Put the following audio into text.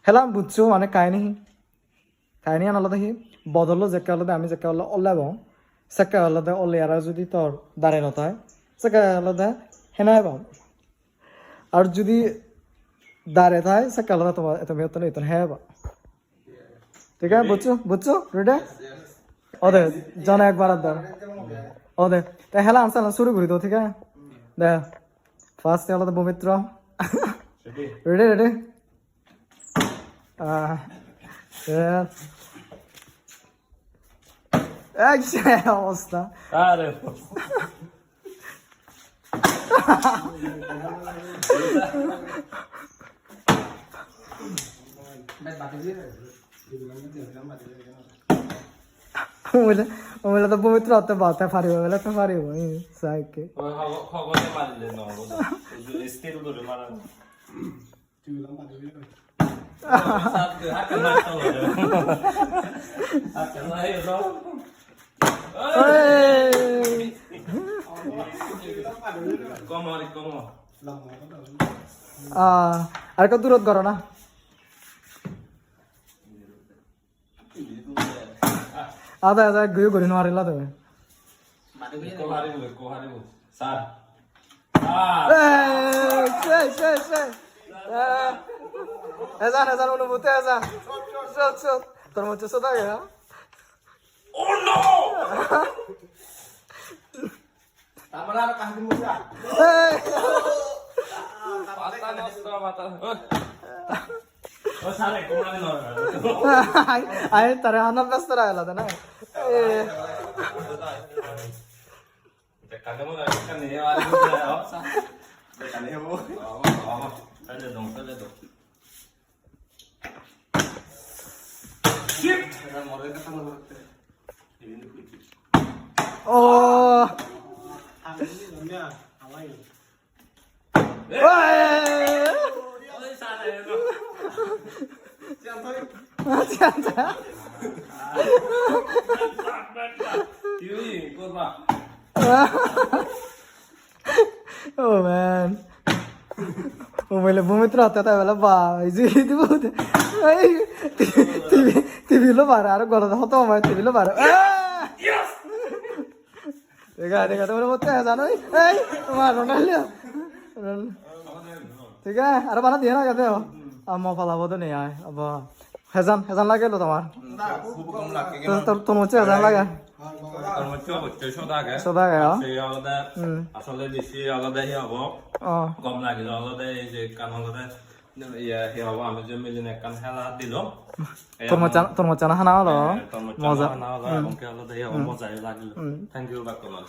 হেলা বুঝছো মানে কাহিনী আনালাদা হি বদল যেকে আলাদা আমি যেকে আলাদা অল্লাব সেকে আলাদা অলিয়ারা যদি তোর দাঁড়ে নতায় সেকে আলাদা হেনায় পাম আর যদি দাঁড়ে থায় সেকে আলাদা তোমার তুমি হতো ইতন হ্যাঁ বা ঠিক আছে বুঝছো রেডি ওদে জানা একবার দাঁড় ওদে তা হেলা আনসার শুরু করি তো ঠিক আছে দেখ ফার্স্ট আলাদা পবিত্র রেডি অবস্থা আরে ওমেলা তো পবিত্র হতে বাতে পারিব বলে তো পারিব সাইকে খবরে মারিলে না বলো স্টিল ধরে মারা আর কত দূরত করো না আদা আদা গিয়ে করি নোয়ারিলা তুমি হাজার অনুভূতি হাজার তোর মধ্যে সোদা গেয়া আয় তারে হানা ব্যস্ত রাখলা না ও Oh man. Umele bumitra hota ta bela ba iji dibo TV lo bara ar gora hoto ma TV lo bara yes देखा तो बोलते हैं जानो এই তোমার রোনাল্ডো ঠিক আছে আর বানা দিয়ে না कहते हो আম্মা পালাবো তো নেই আয় अब হেজান লাগে লো তোমার খুব কম লাগে তোর হচ্ছে হেজান লাগে তোর মধ্যে হচ্ছে সোদাগে সেই আলাদা আসলে বেশি আলাদাই হবো কম লাগে আলাদা এই যে কান আলাদা ইয়া হে হবো আমি যে মিলিনে কান হেলা দিল তোর মচা না হানা হলো মজা না হলো এবং কে আলাদা হবো মজাই লাগলো থ্যাংক ইউ বাকমাল